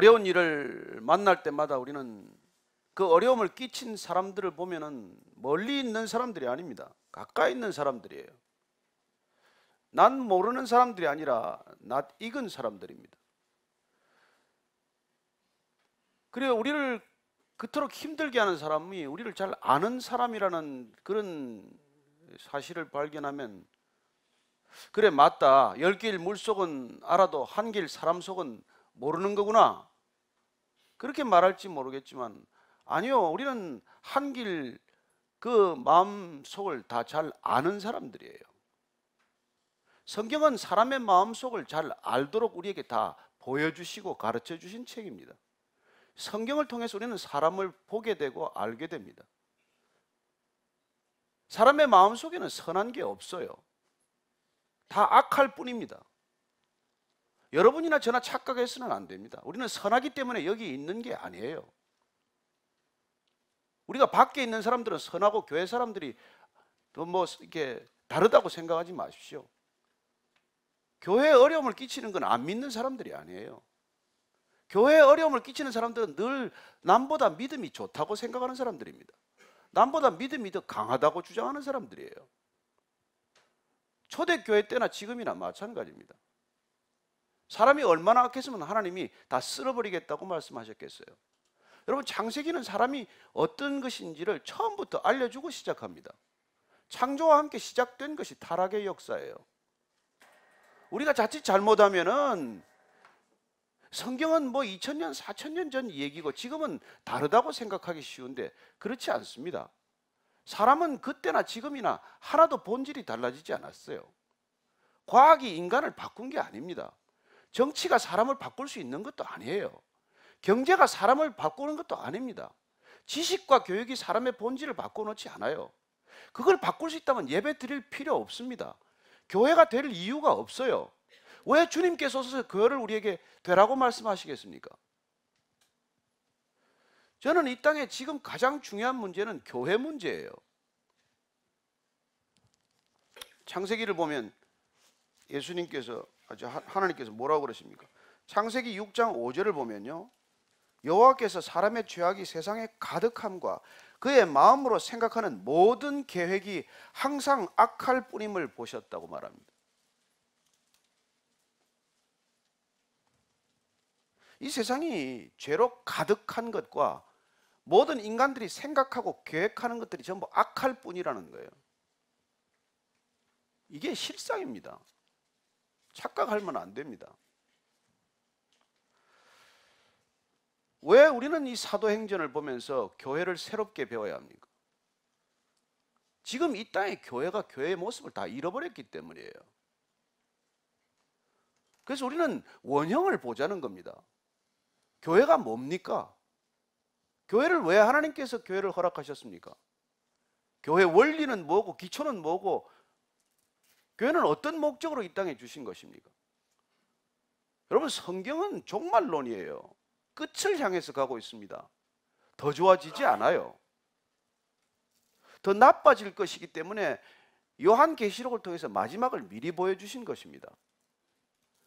어려운 일을 만날 때마다 우리는 그 어려움을 끼친 사람들을 보면은 멀리 있는 사람들이 아닙니다. 가까이 있는 사람들이에요. 난 모르는 사람들이 아니라 낯 익은 사람들입니다. 그리고 우리를 그토록 힘들게 하는 사람이 우리를 잘 아는 사람이라는 그런 사실을 발견하면, 그래 맞다, 10길 물속은 알아도 한 길 사람 속은 모르는 거구나, 그렇게 말할지 모르겠지만 아니요, 우리는 한 길 그 마음 속을 다 잘 아는 사람들이에요. 성경은 사람의 마음 속을 잘 알도록 우리에게 다 보여주시고 가르쳐 주신 책입니다. 성경을 통해서 우리는 사람을 보게 되고 알게 됩니다. 사람의 마음 속에는 선한 게 없어요. 다 악할 뿐입니다. 여러분이나 저나 착각해서는 안 됩니다. 우리는 선하기 때문에 여기 있는 게 아니에요. 우리가 밖에 있는 사람들은 선하고 교회 사람들이 더 뭐 이렇게 다르다고 생각하지 마십시오. 교회에 어려움을 끼치는 건 안 믿는 사람들이 아니에요. 교회에 어려움을 끼치는 사람들은 늘 남보다 믿음이 좋다고 생각하는 사람들입니다. 남보다 믿음이 더 강하다고 주장하는 사람들이에요. 초대교회 때나 지금이나 마찬가지입니다. 사람이 얼마나 악했으면 하나님이 다 쓸어버리겠다고 말씀하셨겠어요. 여러분, 창세기는 사람이 어떤 것인지를 처음부터 알려주고 시작합니다. 창조와 함께 시작된 것이 타락의 역사예요. 우리가 자칫 잘못하면은 성경은 뭐 2000년, 4000년 전 얘기고 지금은 다르다고 생각하기 쉬운데 그렇지 않습니다. 사람은 그때나 지금이나 하나도 본질이 달라지지 않았어요. 과학이 인간을 바꾼 게 아닙니다. 정치가 사람을 바꿀 수 있는 것도 아니에요. 경제가 사람을 바꾸는 것도 아닙니다. 지식과 교육이 사람의 본질을 바꿔놓지 않아요. 그걸 바꿀 수 있다면 예배 드릴 필요 없습니다. 교회가 될 이유가 없어요. 왜 주님께서 교회를 우리에게 되라고 말씀하시겠습니까? 저는 이 땅에 지금 가장 중요한 문제는 교회 문제예요. 창세기를 보면 예수님께서, 하나님께서 뭐라고 그러십니까? 창세기 6장 5절을 보면요, 여호와께서 사람의 죄악이 세상에 가득함과 그의 마음으로 생각하는 모든 계획이 항상 악할 뿐임을 보셨다고 말합니다. 이 세상이 죄로 가득한 것과 모든 인간들이 생각하고 계획하는 것들이 전부 악할 뿐이라는 거예요. 이게 실상입니다. 착각하면 안 됩니다. 왜 우리는 이 사도행전을 보면서 교회를 새롭게 배워야 합니까? 지금 이 땅의 교회가 교회의 모습을 다 잃어버렸기 때문이에요. 그래서 우리는 원형을 보자는 겁니다. 교회가 뭡니까? 교회를 왜 하나님께서 교회를 허락하셨습니까? 교회 원리는 뭐고 기초는 뭐고 교회는 어떤 목적으로 이 땅에 주신 것입니까? 여러분, 성경은 종말론이에요. 끝을 향해서 가고 있습니다. 더 좋아지지 않아요. 더 나빠질 것이기 때문에 요한계시록을 통해서 마지막을 미리 보여주신 것입니다.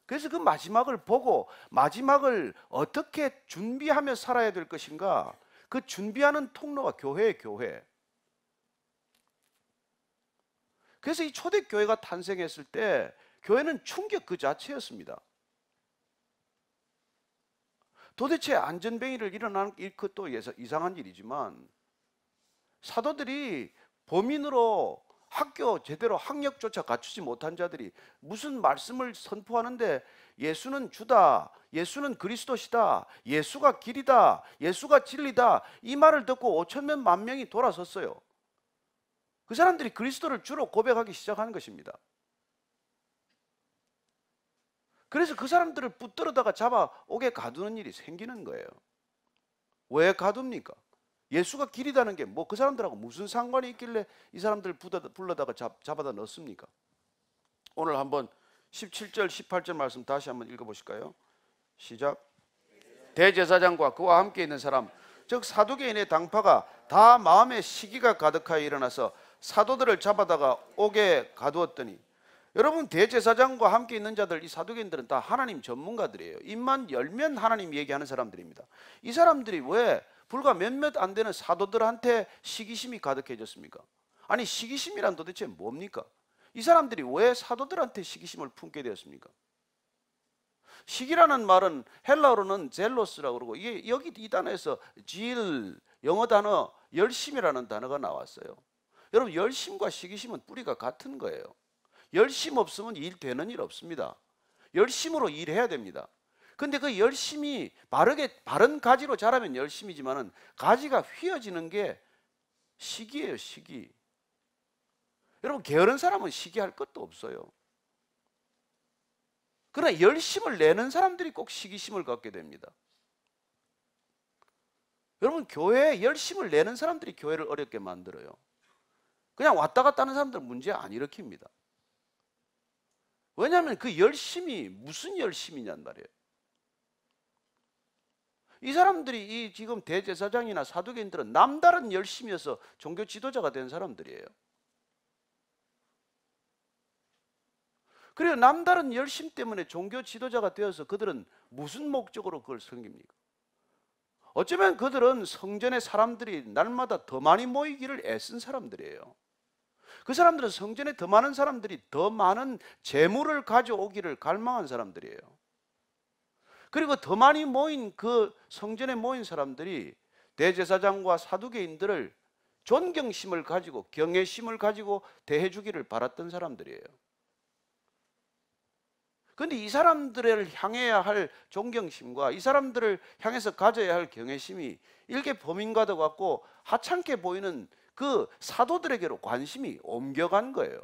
그래서 그 마지막을 보고 마지막을 어떻게 준비하며 살아야 될 것인가, 그 준비하는 통로가 교회예요, 교회. 그래서 이 초대교회가 탄생했을 때 교회는 충격 그 자체였습니다. 도대체 안전뱅이를 일어나는 그것도 이상한 일이지만 사도들이 범인으로 학교 제대로 학력조차 갖추지 못한 자들이 무슨 말씀을 선포하는데 예수는 주다, 예수는 그리스도시다, 예수가 길이다, 예수가 진리다, 이 말을 듣고 5,000명, 10,000명이 돌아섰어요. 그 사람들이 그리스도를 주로 고백하기 시작한 것입니다. 그래서 그 사람들을 붙들어다가 잡아 옥에 가두는 일이 생기는 거예요. 왜 가둡니까? 예수가 길이다는 게 뭐 그 사람들하고 무슨 상관이 있길래 이 사람들 불러다가 잡아다 넣습니까? 오늘 한번 17절 18절 말씀 다시 한번 읽어보실까요? 시작. 대제사장과 그와 함께 있는 사람 즉 사두개인의 당파가 다 마음에 시기가 가득하여 일어나서 사도들을 잡아다가 옥에 가두었더니 여러분, 대제사장과 함께 있는 자들, 이 사두개인들은 다 하나님 전문가들이에요. 입만 열면 하나님 얘기하는 사람들입니다. 이 사람들이 왜 불과 몇몇 안 되는 사도들한테 시기심이 가득해졌습니까? 아니, 시기심이란 도대체 뭡니까? 이 사람들이 왜 사도들한테 시기심을 품게 되었습니까? 시기라는 말은 헬라어로는 젤로스라고 그러고, 이게 여기 이 단어에서 질, 영어 단어 열심이라는 단어가 나왔어요. 여러분, 열심과 시기심은 뿌리가 같은 거예요. 열심 없으면 일 되는 일 없습니다. 열심으로 일해야 됩니다. 근데 그 열심이 바른 가지로 자라면 열심이지만은 가지가 휘어지는 게 시기예요, 시기. 여러분, 게으른 사람은 시기할 것도 없어요. 그러나 열심을 내는 사람들이 꼭 시기심을 갖게 됩니다. 여러분, 교회에 열심을 내는 사람들이 교회를 어렵게 만들어요. 그냥 왔다 갔다 하는 사람들은 문제 안 일으킵니다. 왜냐하면 그 열심이 무슨 열심이냔 말이에요. 이 사람들이 이 지금 대제사장이나 사두개인들은 남다른 열심이어서 종교 지도자가 된 사람들이에요. 그리고 남다른 열심 때문에 종교 지도자가 되어서 그들은 무슨 목적으로 그걸 섬깁니까? 어쩌면 그들은 성전에 사람들이 날마다 더 많이 모이기를 애쓴 사람들이에요. 그 사람들은 성전에 더 많은 사람들이 더 많은 재물을 가져오기를 갈망한 사람들이에요. 그리고 더 많이 모인 그 성전에 모인 사람들이 대제사장과 사두개인들을 존경심을 가지고 경외심을 가지고 대해주기를 바랐던 사람들이에요. 그런데 이 사람들을 향해야 할 존경심과 이 사람들을 향해서 가져야 할 경외심이 일개 범인과도 같고 하찮게 보이는 그 사도들에게로 관심이 옮겨간 거예요.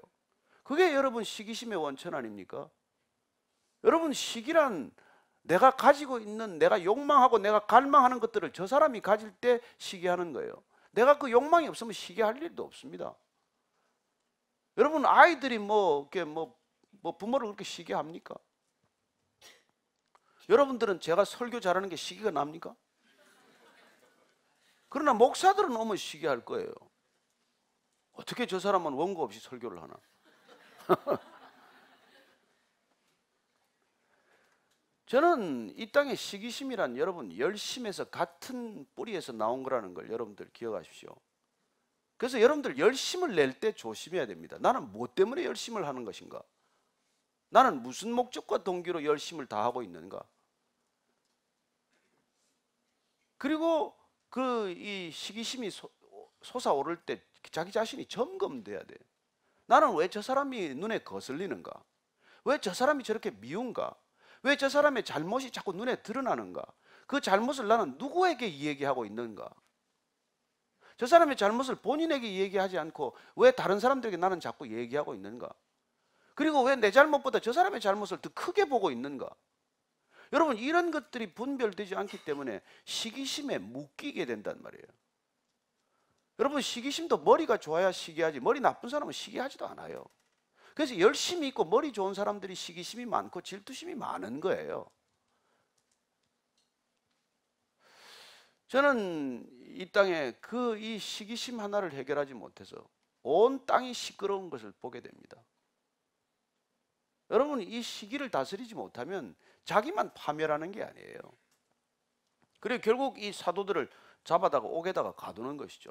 그게 여러분 시기심의 원천 아닙니까? 여러분, 시기란 내가 가지고 있는, 내가 욕망하고 내가 갈망하는 것들을 저 사람이 가질 때 시기하는 거예요. 내가 그 욕망이 없으면 시기할 일도 없습니다. 여러분, 아이들이 부모를 그렇게 시기합니까? 여러분들은 제가 설교 잘하는 게 시기가 납니까? 그러나 목사들은 오면 시기할 거예요. 어떻게 저 사람은 원고 없이 설교를 하나? 저는 이 땅의 시기심이란 여러분 열심에서 같은 뿌리에서 나온 거라는 걸 여러분들 기억하십시오. 그래서 여러분들 열심을 낼 때 조심해야 됩니다. 나는 뭐 때문에 열심을 하는 것인가? 나는 무슨 목적과 동기로 열심을 다하고 있는가? 그리고 이 시기심이 솟아오를 때 자기 자신이 점검돼야 돼요. 나는 왜 저 사람이 눈에 거슬리는가? 왜 저 사람이 저렇게 미운가? 왜 저 사람의 잘못이 자꾸 눈에 드러나는가? 그 잘못을 나는 누구에게 이야기하고 있는가? 저 사람의 잘못을 본인에게 얘기하지 않고 왜 다른 사람들에게 나는 자꾸 얘기하고 있는가? 그리고 왜 내 잘못보다 저 사람의 잘못을 더 크게 보고 있는가? 여러분, 이런 것들이 분별되지 않기 때문에 시기심에 묶이게 된단 말이에요. 여러분, 시기심도 머리가 좋아야 시기하지 머리 나쁜 사람은 시기하지도 않아요. 그래서 열심히 있고 머리 좋은 사람들이 시기심이 많고 질투심이 많은 거예요. 저는 이 땅에 이 시기심 하나를 해결하지 못해서 온 땅이 시끄러운 것을 보게 됩니다. 여러분, 이 시기를 다스리지 못하면 자기만 파멸하는 게 아니에요. 그리고 결국 이 사도들을 잡아다가 옥에다가 가두는 것이죠.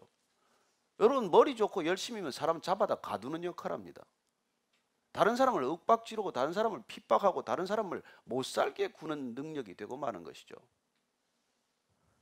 여러분, 머리 좋고 열심히면 사람 잡아다 가두는 역할을 합니다. 다른 사람을 윽박지르고 다른 사람을 핍박하고 다른 사람을 못 살게 구는 능력이 되고 마는 것이죠.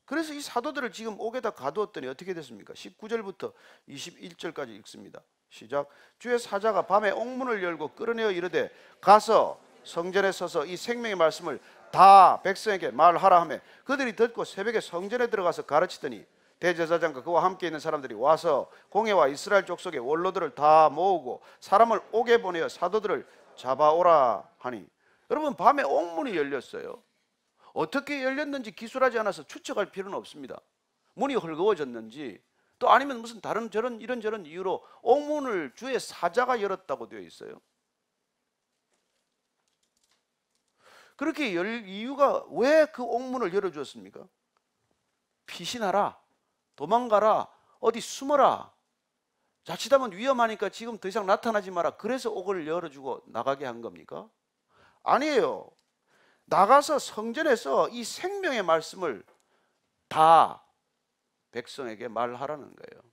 그래서 이 사도들을 지금 옥에다 가두었더니 어떻게 됐습니까? 19절부터 21절까지 읽습니다. 시작. 주의 사자가 밤에 옥문을 열고 끌어내어 이르되 가서 성전에 서서 이 생명의 말씀을 다 백성에게 말하라 하며 그들이 듣고 새벽에 성전에 들어가서 가르치더니 대제사장과 그와 함께 있는 사람들이 와서 공회와 이스라엘 족속의 원로들을 다 모으고 사람을 옥에 보내어 사도들을 잡아오라 하니, 여러분, 밤에 옥문이 열렸어요. 어떻게 열렸는지 기술하지 않아서 추측할 필요는 없습니다. 문이 헐거워졌는지 또 아니면 무슨 다른 이런저런 이유로 옥문을 주의 사자가 열었다고 되어 있어요. 그렇게 열 이유가 왜 그 옥문을 열어주었습니까? 피신하라, 도망가라, 어디 숨어라. 자칫하면 위험하니까 지금 더 이상 나타나지 마라. 그래서 옥을 열어주고 나가게 한 겁니까? 아니에요. 나가서 성전에서 이 생명의 말씀을 다 백성에게 말하라는 거예요.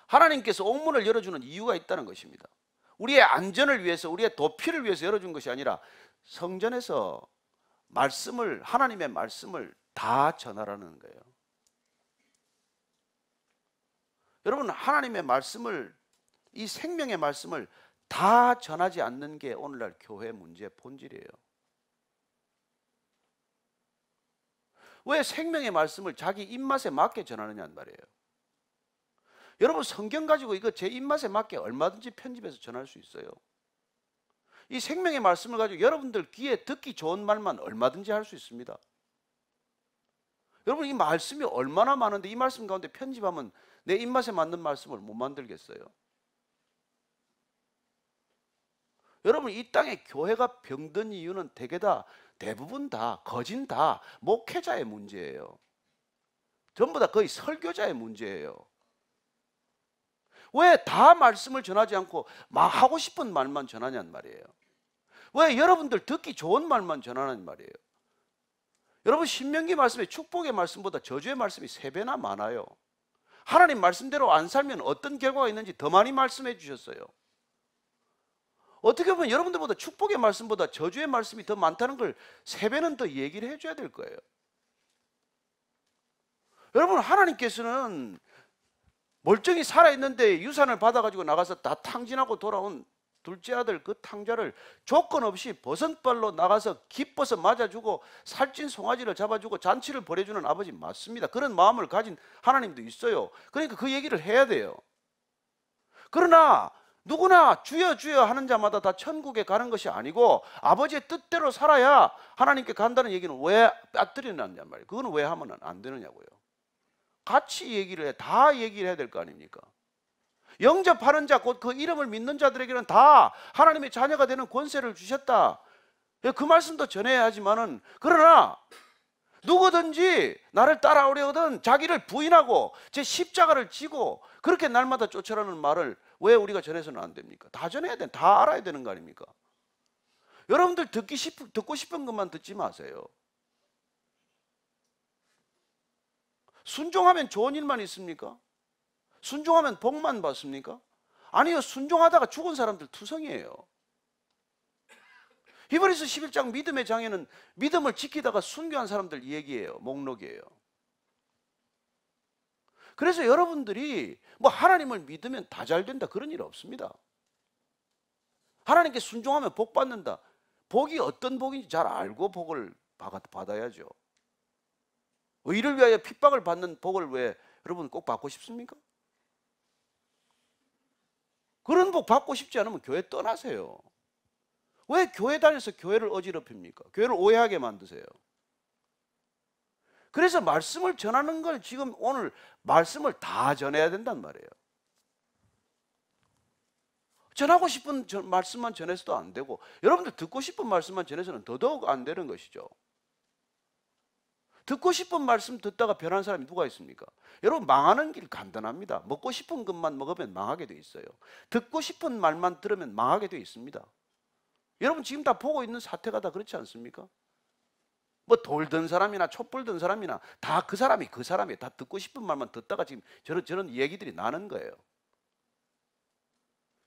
하나님께서 옥문을 열어주는 이유가 있다는 것입니다. 우리의 안전을 위해서, 우리의 도피를 위해서 열어준 것이 아니라 성전에서 말씀을, 하나님의 말씀을 다 전하라는 거예요. 여러분, 하나님의 말씀을, 이 생명의 말씀을 다 전하지 않는 게 오늘날 교회 문제의 본질이에요. 왜 생명의 말씀을 자기 입맛에 맞게 전하느냐는 말이에요. 여러분, 성경 가지고 이거 제 입맛에 맞게 얼마든지 편집해서 전할 수 있어요. 이 생명의 말씀을 가지고 여러분들 귀에 듣기 좋은 말만 얼마든지 할 수 있습니다. 여러분, 이 말씀이 얼마나 많은데 이 말씀 가운데 편집하면 내 입맛에 맞는 말씀을 못 만들겠어요? 여러분, 이 땅에 교회가 병든 이유는 대부분 다, 거진 다 목회자의 문제예요. 전부 다 거의 설교자의 문제예요. 왜 다 말씀을 전하지 않고 막 하고 싶은 말만 전하냐는 말이에요. 왜 여러분들 듣기 좋은 말만 전하는 말이에요. 여러분, 신명기 말씀에 축복의 말씀보다 저주의 말씀이 3배나 많아요. 하나님 말씀대로 안 살면 어떤 결과가 있는지 더 많이 말씀해 주셨어요. 어떻게 보면 여러분들보다 축복의 말씀보다 저주의 말씀이 더 많다는 걸 3배는 더 얘기를 해줘야 될 거예요. 여러분, 하나님께서는 멀쩡히 살아있는데 유산을 받아가지고 나가서 다 탕진하고 돌아온 둘째 아들 그 탕자를 조건 없이 버선발로 나가서 기뻐서 맞아주고 살찐 송아지를 잡아주고 잔치를 벌여주는 아버지 맞습니다. 그런 마음을 가진 하나님도 있어요. 그러니까 그 얘기를 해야 돼요. 그러나 누구나 주여 주여 하는 자마다 다 천국에 가는 것이 아니고 아버지의 뜻대로 살아야 하나님께 간다는 얘기는 왜 빠뜨리느냐 말이에요. 그건 왜 하면 안 되느냐고요. 같이 얘기를 해. 다 얘기를 해야 될 거 아닙니까? 영접하는 자, 곧 그 이름을 믿는 자들에게는 다 하나님의 자녀가 되는 권세를 주셨다. 그 말씀도 전해야 하지만은, 그러나 누구든지 나를 따라오려거든 자기를 부인하고 제 십자가를 지고 그렇게 날마다 쫓아라는 말을 왜 우리가 전해서는 안 됩니까? 다 전해야 돼. 다 알아야 되는 거 아닙니까? 여러분들 듣고 싶은 것만 듣지 마세요. 순종하면 좋은 일만 있습니까? 순종하면 복만 받습니까? 아니요, 순종하다가 죽은 사람들 투성이에요. 히브리서 11장 믿음의 장에는 믿음을 지키다가 순교한 사람들 얘기예요. 목록이에요. 그래서 여러분들이 뭐 하나님을 믿으면 다 잘 된다 그런 일 없습니다. 하나님께 순종하면 복 받는다. 복이 어떤 복인지 잘 알고 복을 받아야죠. 의를 위하여 핍박을 받는 복을 왜 여러분 꼭 받고 싶습니까? 그런 복 받고 싶지 않으면 교회 떠나세요. 왜 교회 다녀서 교회를 어지럽힙니까? 교회를 오해하게 만드세요. 그래서 말씀을 전하는 걸 지금 오늘 말씀을 다 전해야 된단 말이에요. 전하고 싶은 말씀만 전해서도 안 되고 여러분들 듣고 싶은 말씀만 전해서는 더더욱 안 되는 것이죠. 듣고 싶은 말씀 듣다가 변한 사람이 누가 있습니까? 여러분, 망하는 길 간단합니다. 먹고 싶은 것만 먹으면 망하게 돼 있어요. 듣고 싶은 말만 들으면 망하게 돼 있습니다. 여러분 지금 다 보고 있는 사태가 다 그렇지 않습니까? 뭐 돌 든 사람이나 촛불 든 사람이나 다 그 사람이 다 듣고 싶은 말만 듣다가 지금 저런 얘기들이 나는 거예요.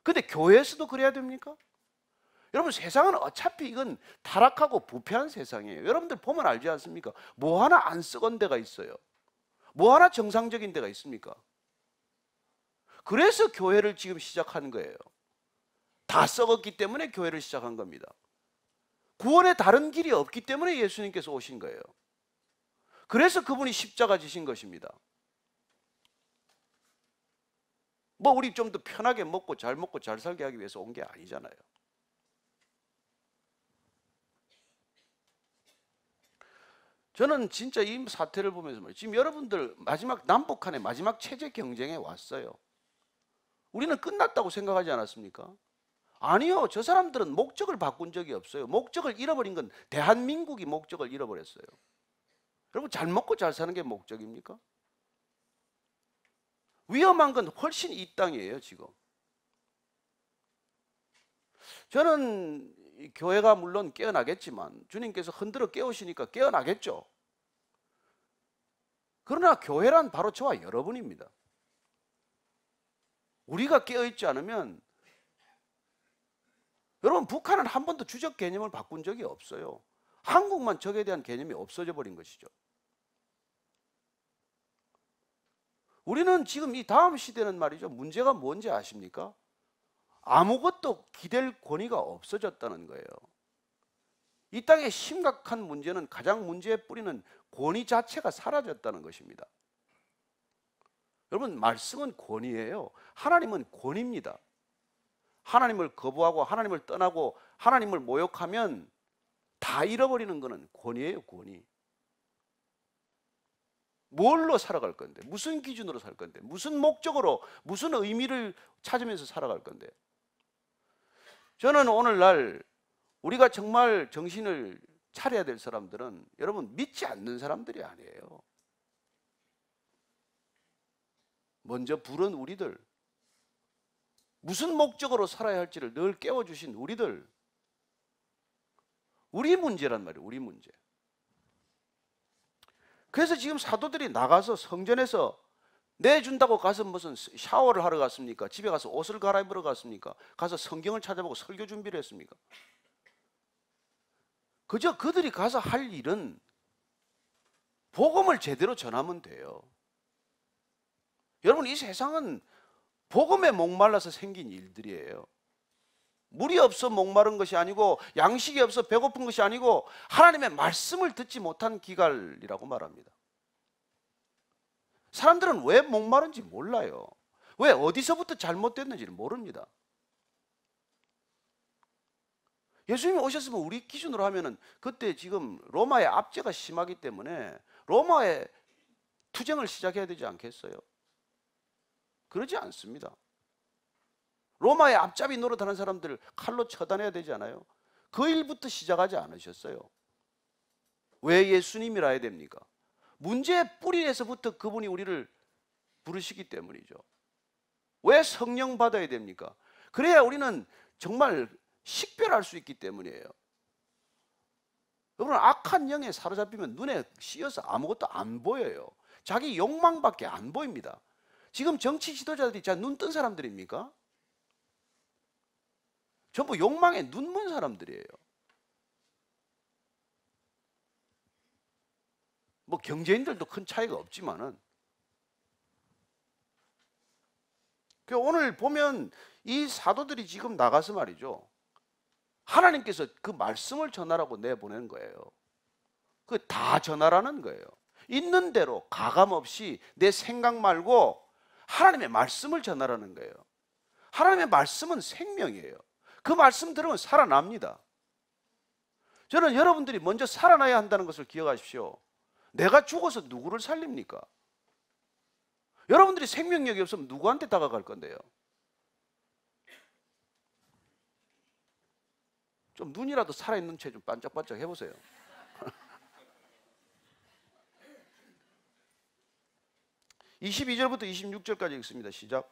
근데 교회에서도 그래야 됩니까? 여러분, 세상은 어차피 이건 타락하고 부패한 세상이에요. 여러분들 보면 알지 않습니까? 뭐 하나 안 썩은 데가 있어요. 뭐 하나 정상적인 데가 있습니까? 그래서 교회를 지금 시작한 거예요. 다 썩었기 때문에 교회를 시작한 겁니다. 구원의 다른 길이 없기 때문에 예수님께서 오신 거예요. 그래서 그분이 십자가 지신 것입니다. 뭐 우리 좀 더 편하게 먹고 잘 살게 하기 위해서 온 게 아니잖아요. 저는 진짜 이 사태를 보면서 말이에요. 지금 여러분들 남북한의 마지막 체제 경쟁에 왔어요. 우리는 끝났다고 생각하지 않았습니까? 아니요, 저 사람들은 목적을 바꾼 적이 없어요. 목적을 잃어버린 건 대한민국이 목적을 잃어버렸어요. 여러분, 잘 먹고 잘 사는 게 목적입니까? 위험한 건 훨씬 이 땅이에요, 지금. 저는 이 교회가 물론 깨어나겠지만 주님께서 흔들어 깨우시니까 깨어나겠죠. 그러나 교회란 바로 저와 여러분입니다. 우리가 깨어있지 않으면, 여러분, 북한은 한 번도 주적 개념을 바꾼 적이 없어요. 한국만 적에 대한 개념이 없어져 버린 것이죠. 우리는 지금 이 다음 시대는 말이죠, 문제가 뭔지 아십니까? 아무것도 기댈 권위가 없어졌다는 거예요. 이 땅의 심각한 문제는, 가장 문제의 뿌리는 권위 자체가 사라졌다는 것입니다. 여러분, 말씀은 권위예요. 하나님은 권위입니다. 하나님을 거부하고 하나님을 떠나고 하나님을 모욕하면 다 잃어버리는 것은 권위예요, 권위. 뭘로 살아갈 건데? 무슨 기준으로 살 건데? 무슨 목적으로, 무슨 의미를 찾으면서 살아갈 건데? 저는 오늘날 우리가 정말 정신을 차려야 될 사람들은, 여러분, 믿지 않는 사람들이 아니에요. 먼저 부른 우리들, 무슨 목적으로 살아야 할지를 늘 깨워주신 우리들, 우리 문제란 말이에요, 우리 문제. 그래서 지금 사도들이 나가서 성전에서 내준다고 가서 무슨 샤워를 하러 갔습니까? 집에 가서 옷을 갈아입으러 갔습니까? 가서 성경을 찾아보고 설교 준비를 했습니까? 그저 그들이 가서 할 일은 복음을 제대로 전하면 돼요. 여러분, 이 세상은 복음에 목말라서 생긴 일들이에요. 물이 없어 목마른 것이 아니고, 양식이 없어 배고픈 것이 아니고, 하나님의 말씀을 듣지 못한 기갈이라고 말합니다. 사람들은 왜 목마른지 몰라요. 왜 어디서부터 잘못됐는지를 모릅니다. 예수님이 오셨으면 우리 기준으로 하면은, 그때 지금 로마의 압제가 심하기 때문에 로마의 투쟁을 시작해야 되지 않겠어요? 그러지 않습니다. 로마의 앞잡이 노릇하는 사람들을 칼로 처단해야 되지 않아요? 그 일부터 시작하지 않으셨어요. 왜 예수님이라 해야 됩니까? 문제의 뿌리에서부터 그분이 우리를 부르시기 때문이죠. 왜 성령 받아야 됩니까? 그래야 우리는 정말 식별할 수 있기 때문이에요. 여러분, 악한 영에 사로잡히면 눈에 씌어서 아무것도 안 보여요. 자기 욕망밖에 안 보입니다. 지금 정치 지도자들이 눈 뜬 사람들입니까? 전부 욕망에 눈먼 사람들이에요. 뭐 경제인들도 큰 차이가 없지만은, 오늘 보면 이 사도들이 지금 나가서 말이죠, 하나님께서 그 말씀을 전하라고 내보낸 거예요. 그 다 전하라는 거예요. 있는 대로 가감 없이 내 생각 말고 하나님의 말씀을 전하라는 거예요. 하나님의 말씀은 생명이에요. 그 말씀 들으면 살아납니다. 저는 여러분들이 먼저 살아나야 한다는 것을 기억하십시오. 내가 죽어서 누구를 살립니까? 여러분들이 생명력이 없으면 누구한테 다가갈 건데요? 좀 눈이라도 살아있는 채 좀 반짝반짝 해보세요. 22절부터 26절까지 읽습니다. 시작.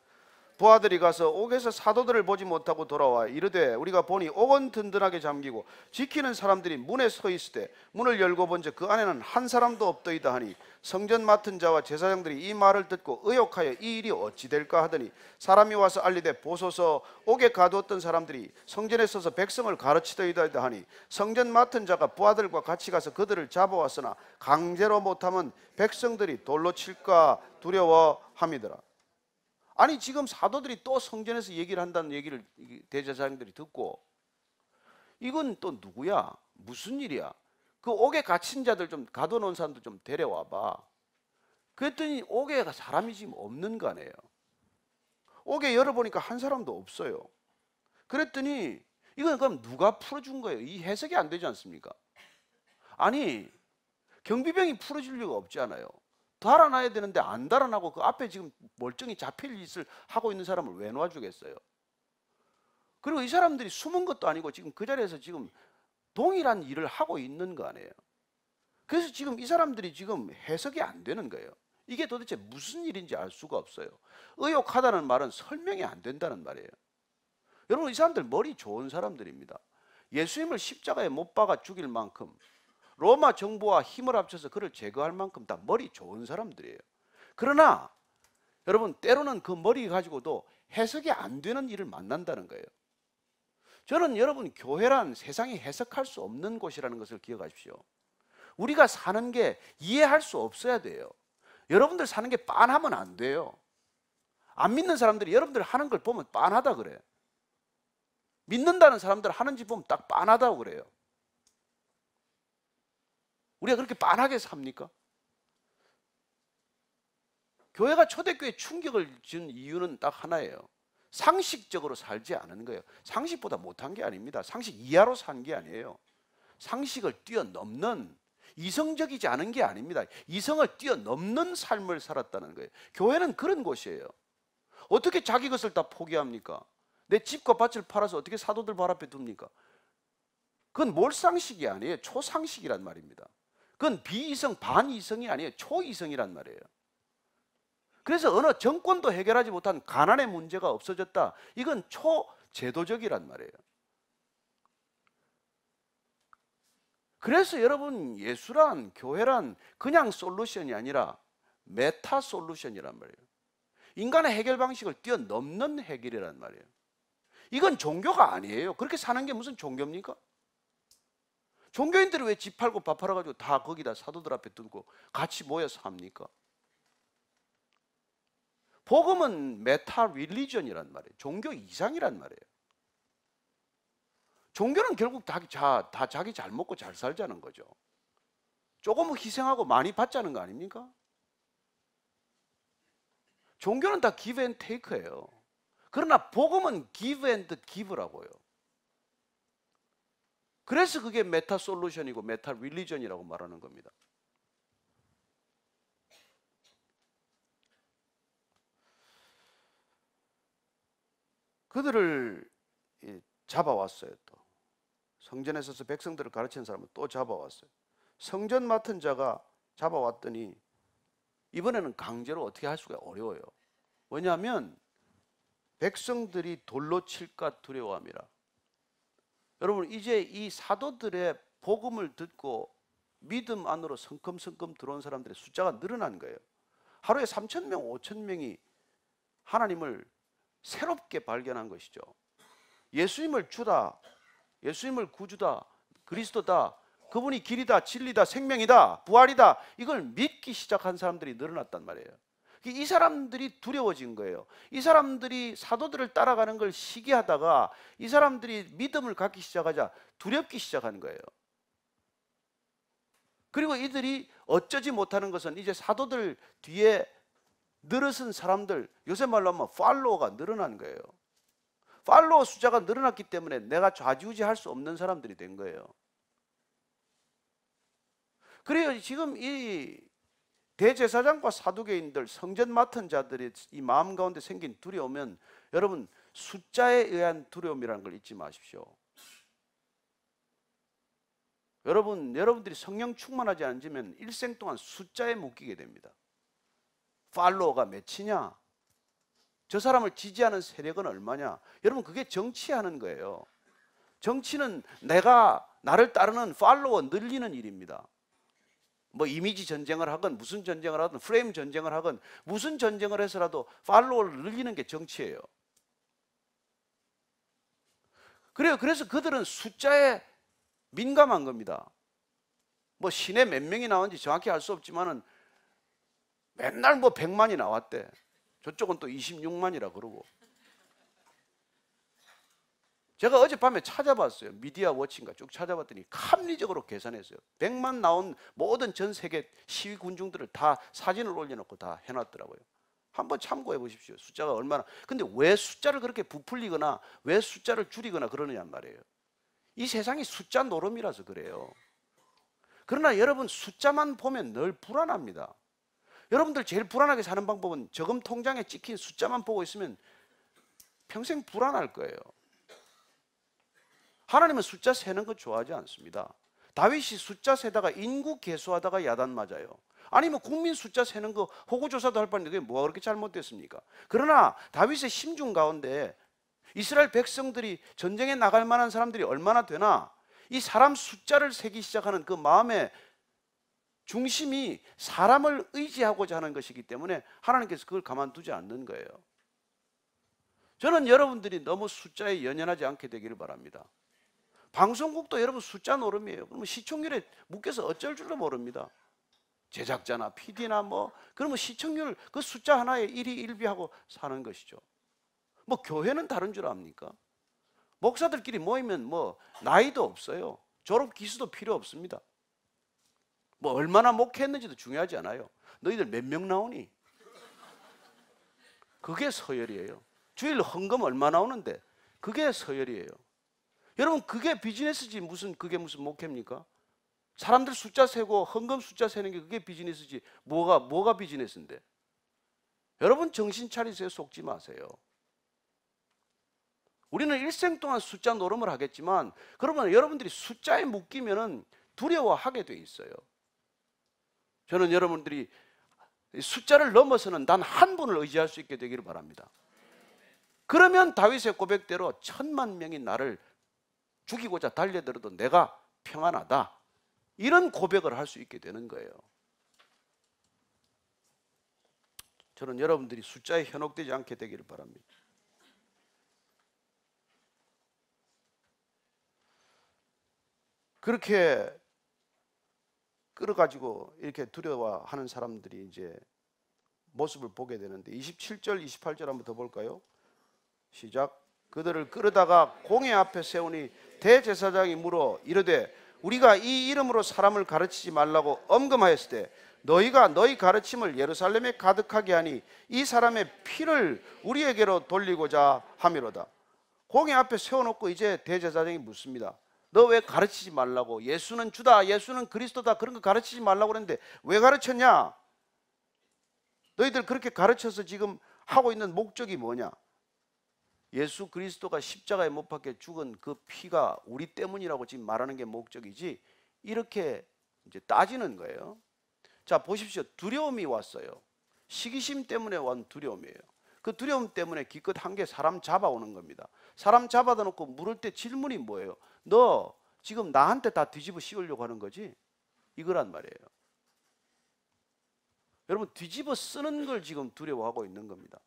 부하들이 가서 옥에서 사도들을 보지 못하고 돌아와 이르되 우리가 보니 옥은 든든하게 잠기고 지키는 사람들이 문에 서 있을 때 문을 열고 본즉 그 안에는 한 사람도 없더이다 하니 성전 맡은 자와 제사장들이 이 말을 듣고 의혹하여 이 일이 어찌 될까 하더니 사람이 와서 알리되 보소서 옥에 가두었던 사람들이 성전에 서서 백성을 가르치더이다 하니 성전 맡은 자가 부하들과 같이 가서 그들을 잡아왔으나 강제로 못하면 백성들이 돌로 칠까 두려워함이더라. 아니, 지금 사도들이 또 성전에서 얘기를 한다는 얘기를 대제사장들이 듣고, 이건 또 누구야? 무슨 일이야? 그 옥에 갇힌 자들 좀 가둬놓은 사람들 좀 데려와봐. 그랬더니 옥에 사람이 지금 없는 거 아니에요. 옥에 열어보니까 한 사람도 없어요. 그랬더니 이건 그럼 누가 풀어준 거예요? 이 해석이 안 되지 않습니까? 아니, 경비병이 풀어줄 리가 없잖아요. 달아나야 되는데 안 달아나고 그 앞에 지금 멀쩡히 잡힐 짓을 하고 있는 사람을 왜 놔주겠어요? 그리고 이 사람들이 숨은 것도 아니고 지금 그 자리에서 지금 동일한 일을 하고 있는 거 아니에요? 그래서 지금 이 사람들이 지금 해석이 안 되는 거예요. 이게 도대체 무슨 일인지 알 수가 없어요. 의욕하다는 말은 설명이 안 된다는 말이에요. 여러분, 이 사람들 머리 좋은 사람들입니다. 예수님을 십자가에 못 박아 죽일 만큼, 로마 정부와 힘을 합쳐서 그를 제거할 만큼 다 머리 좋은 사람들이에요. 그러나 여러분, 때로는 그 머리 가지고도 해석이 안 되는 일을 만난다는 거예요. 저는 여러분, 교회란 세상이 해석할 수 없는 곳이라는 것을 기억하십시오. 우리가 사는 게 이해할 수 없어야 돼요. 여러분들 사는 게 빤하면 안 돼요. 안 믿는 사람들이 여러분들 하는 걸 보면 빤하다 그래. 믿는다는 사람들 하는 짓 보면 딱 빤하다고 그래요. 우리가 그렇게 빤하게 삽니까? 교회가 초대교회에 충격을 준 이유는 딱 하나예요. 상식적으로 살지 않은 거예요. 상식보다 못한 게 아닙니다. 상식 이하로 산 게 아니에요. 상식을 뛰어넘는, 이성적이지 않은 게 아닙니다. 이성을 뛰어넘는 삶을 살았다는 거예요. 교회는 그런 곳이에요. 어떻게 자기 것을 다 포기합니까? 내 집과 밭을 팔아서 어떻게 사도들 발 앞에 둡니까? 그건 몰상식이 아니에요. 초상식이란 말입니다. 그건 비이성, 반이성이 아니에요. 초이성이란 말이에요. 그래서 어느 정권도 해결하지 못한 가난의 문제가 없어졌다. 이건 초제도적이란 말이에요. 그래서 여러분, 예수란, 교회란 그냥 솔루션이 아니라 메타 솔루션이란 말이에요. 인간의 해결 방식을 뛰어넘는 해결이란 말이에요. 이건 종교가 아니에요. 그렇게 사는 게 무슨 종교입니까? 종교인들이 왜 집 팔고 밥 팔아가지고 다 거기다 사도들 앞에 두고 같이 모여서 합니까? 복음은 메타 릴리전이란 말이에요. 종교 이상이란 말이에요. 종교는 결국 다 자기 잘 먹고 잘 살자는 거죠. 조금 희생하고 많이 받자는 거 아닙니까? 종교는 다 give and take예요. 그러나 복음은 give and give라고요. 그래서 그게 메타 솔루션이고 메타 릴리전이라고 말하는 겁니다. 그들을 잡아왔어요. 또 성전에 서서 백성들을 가르치는 사람은 또 잡아왔어요. 성전 맡은 자가 잡아왔더니 이번에는 강제로 어떻게 할 수가 어려워요. 왜냐하면 백성들이 돌로 칠까 두려워함이라. 여러분, 이제 이 사도들의 복음을 듣고 믿음 안으로 성큼성큼 들어온 사람들의 숫자가 늘어난 거예요. 하루에 3,000명, 5,000명이 하나님을 새롭게 발견한 것이죠. 예수님을 주다, 예수님을 구주다, 그리스도다, 그분이 길이다, 진리다, 생명이다, 부활이다, 이걸 믿기 시작한 사람들이 늘어났단 말이에요. 이 사람들이 두려워진 거예요. 이 사람들이 사도들을 따라가는 걸 시기하다가 이 사람들이 믿음을 갖기 시작하자 두렵기 시작한 거예요. 그리고 이들이 어쩌지 못하는 것은 이제 사도들 뒤에 늘어선 사람들, 요새 말로 하면 팔로워가 늘어난 거예요. 팔로워 숫자가 늘어났기 때문에 내가 좌지우지할 수 없는 사람들이 된 거예요. 그래요. 지금 이 대제사장과 사두개인들, 성전 맡은 자들의 이 마음 가운데 생긴 두려움은 여러분, 숫자에 의한 두려움이라는 걸 잊지 마십시오. 여러분들이 성령 충만하지 않으면 일생 동안 숫자에 묶이게 됩니다. 팔로워가 몇이냐? 저 사람을 지지하는 세력은 얼마냐? 여러분, 그게 정치하는 거예요. 정치는 나를 따르는 팔로워 늘리는 일입니다. 뭐 이미지 전쟁을 하건 무슨 전쟁을 하든 프레임 전쟁을 하건 무슨 전쟁을 해서라도 팔로워를 늘리는 게 정치예요. 그래요. 그래서 그들은 숫자에 민감한 겁니다. 뭐 시내 몇 명이 나왔는지 정확히 알 수 없지만은 맨날 뭐 100만이 나왔대. 저쪽은 또 26만이라 그러고. 제가 어젯밤에 찾아봤어요. 미디어 워치인가 쭉 찾아봤더니 합리적으로 계산했어요. 100만 나온 모든 전 세계 시위 군중들을 다 사진을 올려놓고 다 해놨더라고요. 한번 참고해 보십시오. 숫자가 얼마나. 근데 왜 숫자를 그렇게 부풀리거나 왜 숫자를 줄이거나 그러느냐 말이에요. 이 세상이 숫자 노름이라서 그래요. 그러나 여러분, 숫자만 보면 늘 불안합니다. 여러분들 제일 불안하게 사는 방법은 저금 통장에 찍힌 숫자만 보고 있으면 평생 불안할 거예요. 하나님은 숫자 세는 거 좋아하지 않습니다. 다윗이 숫자 세다가 인구 계수하다가 야단 맞아요. 아니 뭐 국민 숫자 세는 거 호구조사도 할 바인데 그게 뭐가 그렇게 잘못됐습니까? 그러나 다윗의 심중 가운데 이스라엘 백성들이 전쟁에 나갈 만한 사람들이 얼마나 되나, 이 사람 숫자를 세기 시작하는 그 마음의 중심이 사람을 의지하고자 하는 것이기 때문에 하나님께서 그걸 가만두지 않는 거예요. 저는 여러분들이 너무 숫자에 연연하지 않게 되기를 바랍니다. 방송국도 여러분 숫자 노름이에요. 그러면 시청률에 묶여서 어쩔 줄도 모릅니다. 제작자나 PD나 뭐 그러면 시청률 그 숫자 하나에 일희일비하고 사는 것이죠. 뭐 교회는 다른 줄 압니까? 목사들끼리 모이면 뭐 나이도 없어요. 졸업 기수도 필요 없습니다. 뭐 얼마나 목회했는지도 중요하지 않아요. 너희들 몇 명 나오니? 그게 서열이에요. 주일 헌금 얼마 나오는데 그게 서열이에요. 여러분 그게 비즈니스지 그게 무슨 목회입니까? 사람들 숫자 세고 헌금 숫자 세는 게 그게 비즈니스지 뭐가 비즈니스인데? 여러분 정신 차리세요. 속지 마세요. 우리는 일생 동안 숫자 노름을 하겠지만 그러면 여러분들이 숫자에 묶이면은 두려워하게 돼 있어요. 저는 여러분들이 숫자를 넘어서는 단 한 분을 의지할 수 있게 되기를 바랍니다. 그러면 다윗의 고백대로 10,000명이 나를 죽이고자 달려들어도 내가 평안하다, 이런 고백을 할 수 있게 되는 거예요. 저는 여러분들이 숫자에 현혹되지 않게 되기를 바랍니다. 그렇게 끌어가지고 이렇게 두려워하는 사람들이 이제 모습을 보게 되는데 27절 28절 한번 더 볼까요? 시작. 그들을 끌어다가 공회 앞에 세우니 대제사장이 물어 이르되 우리가 이 이름으로 사람을 가르치지 말라고 엄금하였을 때 너희가 너희 가르침을 예루살렘에 가득하게 하니 이 사람의 피를 우리에게로 돌리고자 함이로다. 공회 앞에 세워놓고 이제 대제사장이 묻습니다. 너 왜 가르치지 말라고, 예수는 주다, 예수는 그리스도다, 그런 거 가르치지 말라고 그랬는데 왜 가르쳤냐? 너희들 그렇게 가르쳐서 지금 하고 있는 목적이 뭐냐? 예수 그리스도가 십자가에 못 박혀 죽은 그 피가 우리 때문이라고 지금 말하는 게 목적이지, 이렇게 이제 따지는 거예요. 자 보십시오. 두려움이 왔어요. 시기심 때문에 온 두려움이에요. 그 두려움 때문에 기껏 한 게 사람 잡아오는 겁니다. 사람 잡아다 놓고 물을 때 질문이 뭐예요? 너 지금 나한테 다 뒤집어 씌우려고 하는 거지? 이거란 말이에요. 여러분 뒤집어 쓰는 걸 지금 두려워하고 있는 겁니다.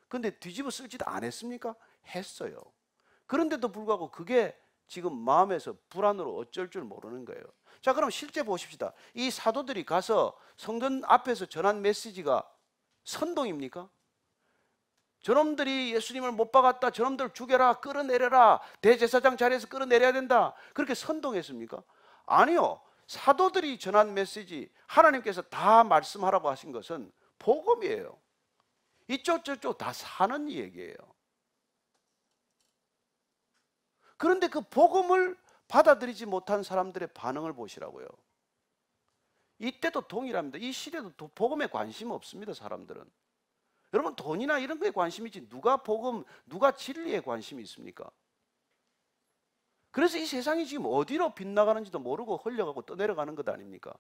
그런데 뒤집어 쓸 짓 안 했습니까? 했어요. 그런데도 불구하고 그게 지금 마음에서 불안으로 어쩔 줄 모르는 거예요. 자 그럼 실제 보십시다. 이 사도들이 가서 성전 앞에서 전한 메시지가 선동입니까? 저놈들이 예수님을 못 박았다, 저놈들 죽여라, 끌어내려라, 대제사장 자리에서 끌어내려야 된다, 그렇게 선동했습니까? 아니요. 사도들이 전한 메시지, 하나님께서 다 말씀하라고 하신 것은 복음이에요. 이쪽 저쪽 다 사는 얘기예요. 그런데 그 복음을 받아들이지 못한 사람들의 반응을 보시라고요. 이때도 동일합니다. 이 시대도 복음에 관심 없습니다. 사람들은. 여러분 돈이나 이런 거에 관심이지 누가 복음, 누가 진리에 관심이 있습니까? 그래서 이 세상이 지금 어디로 빗나가는지도 모르고 흘려가고 떠내려가는 것 아닙니까?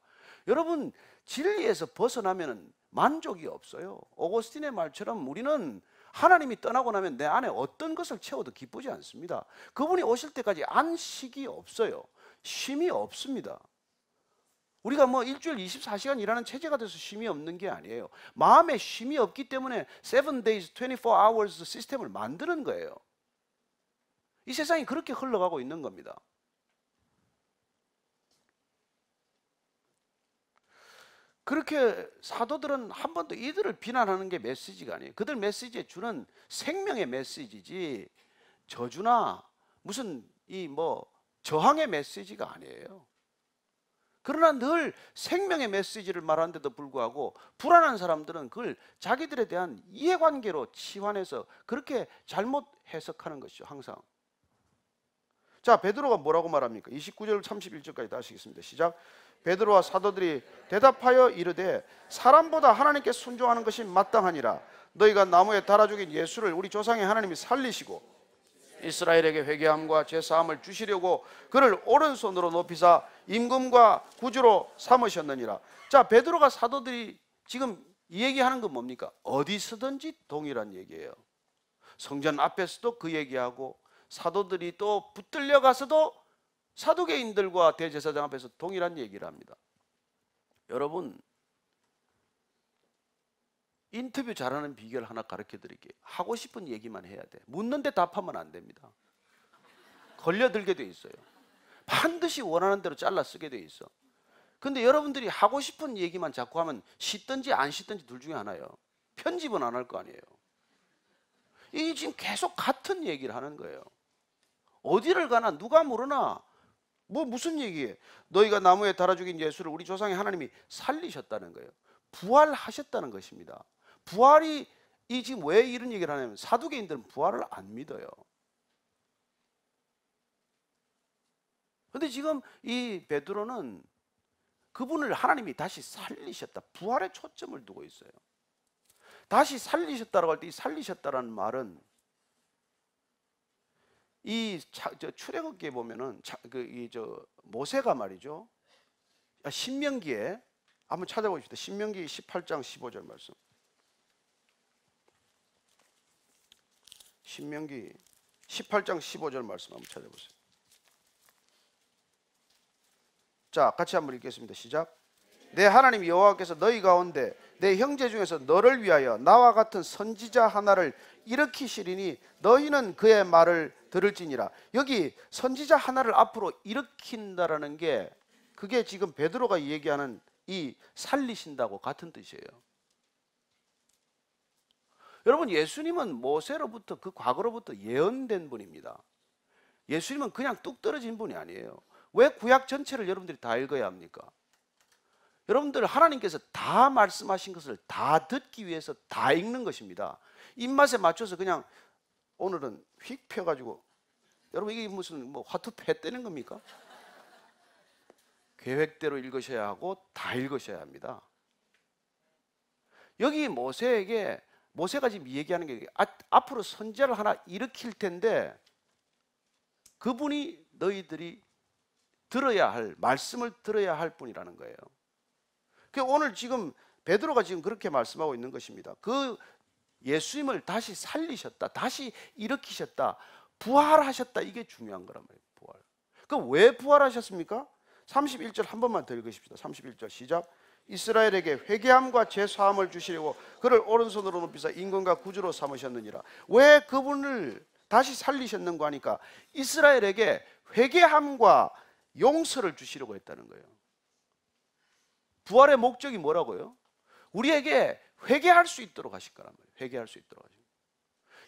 여러분 진리에서 벗어나면 만족이 없어요. 오거스틴의 말처럼 우리는 하나님이 떠나고 나면 내 안에 어떤 것을 채워도 기쁘지 않습니다. 그분이 오실 때까지 안식이 없어요. 쉼이 없습니다. 우리가 뭐 일주일 24시간 일하는 체제가 돼서 쉼이 없는 게 아니에요. 마음에 쉼이 없기 때문에 7 days, 24 hours 시스템을 만드는 거예요. 이 세상이 그렇게 흘러가고 있는 겁니다. 그렇게 사도들은 한 번도 이들을 비난하는 게 메시지가 아니에요. 그들 메시지에 주는 생명의 메시지지 저주나 무슨 이 뭐 저항의 메시지가 아니에요. 그러나 늘 생명의 메시지를 말하는데도 불구하고 불안한 사람들은 그걸 자기들에 대한 이해관계로 치환해서 그렇게 잘못 해석하는 것이죠. 항상. 자 베드로가 뭐라고 말합니까? 29절 31절까지 다시 읽겠습니다. 시작. 베드로와 사도들이 대답하여 이르되 사람보다 하나님께 순종하는 것이 마땅하니라. 너희가 나무에 달아 죽인 예수를 우리 조상의 하나님이 살리시고 이스라엘에게 회개함과 죄사함을 주시려고 그를 오른손으로 높이사 임금과 구주로 삼으셨느니라. 자, 베드로가 사도들이 지금 이 얘기하는 건 뭡니까? 어디서든지 동일한 얘기예요. 성전 앞에서도 그 얘기하고 사도들이 또 붙들려 가서도 사두개인들과 대제사장 앞에서 동일한 얘기를 합니다. 여러분, 인터뷰 잘하는 비결 하나 가르쳐 드릴게요. 하고 싶은 얘기만 해야 돼. 묻는데 답하면 안 됩니다. 걸려들게 돼 있어요. 반드시 원하는 대로 잘라 쓰게 돼 있어. 근데 여러분들이 하고 싶은 얘기만 자꾸 하면 씻든지 안 씻든지 둘 중에 하나예요. 편집은 안 할 거 아니에요. 이 지금 계속 같은 얘기를 하는 거예요. 어디를 가나 누가 모르나 무슨 얘기예요? 너희가 나무에 달아 죽인 예수를 우리 조상의 하나님이 살리셨다는 거예요. 부활하셨다는 것입니다. 부활이 지금 왜 이런 얘기를 하냐면 사두개인들은 부활을 안 믿어요. 근데 지금 이 베드로는 그분을 하나님이 다시 살리셨다. 부활에 초점을 두고 있어요. 다시 살리셨다라고 할 때 이 살리셨다라는 말은 출애굽기에 보면은 모세가 말이죠. 신명기에 한번 찾아보십시다. 신명기 18장 15절 말씀. 신명기 18장 15절 말씀 한번 찾아보세요. 자, 같이 한번 읽겠습니다. 시작. 내 하나님 여호와께서 너희 가운데 내 형제 중에서 너를 위하여 나와 같은 선지자 하나를 일으키시리니 너희는 그의 말을 들을지니라. 여기 선지자 하나를 앞으로 일으킨다라는 게 그게 지금 베드로가 얘기하는 이 살리신다고 같은 뜻이에요. 여러분, 예수님은 모세로부터 그 과거로부터 예언된 분입니다. 예수님은 그냥 뚝 떨어진 분이 아니에요. 왜 구약 전체를 여러분들이 다 읽어야 합니까? 여러분들 하나님께서 다 말씀하신 것을 다 듣기 위해서 다 읽는 것입니다. 입맛에 맞춰서 그냥 오늘은 휙 펴가지고 여러분 이게 무슨 화투 패 떼는 겁니까? 계획대로 읽으셔야 하고 다 읽으셔야 합니다. 여기 모세가 지금 얘기하는 게 앞으로 선지자를 하나 일으킬 텐데 그분이 너희들이 들어야 할 말씀을 들어야 할 분이라는 거예요. 오늘 지금 베드로가 지금 그렇게 말씀하고 있는 것입니다. 그 예수님을 다시 살리셨다, 다시 일으키셨다, 부활하셨다, 이게 중요한 거란 말이에요. 부활. 그럼 왜 부활하셨습니까? 31절 한 번만 더 읽으십시다. 31절 시작. 이스라엘에게 회개함과 죄사함을 주시려고 그를 오른손으로 높이사 임금과 구주로 삼으셨느니라. 왜 그분을 다시 살리셨는가 하니까 이스라엘에게 회개함과 용서를 주시려고 했다는 거예요. 부활의 목적이 뭐라고요? 우리에게 회개할 수 있도록 하실 거란 말이에요. 회개할 수 있도록 하실 거예요.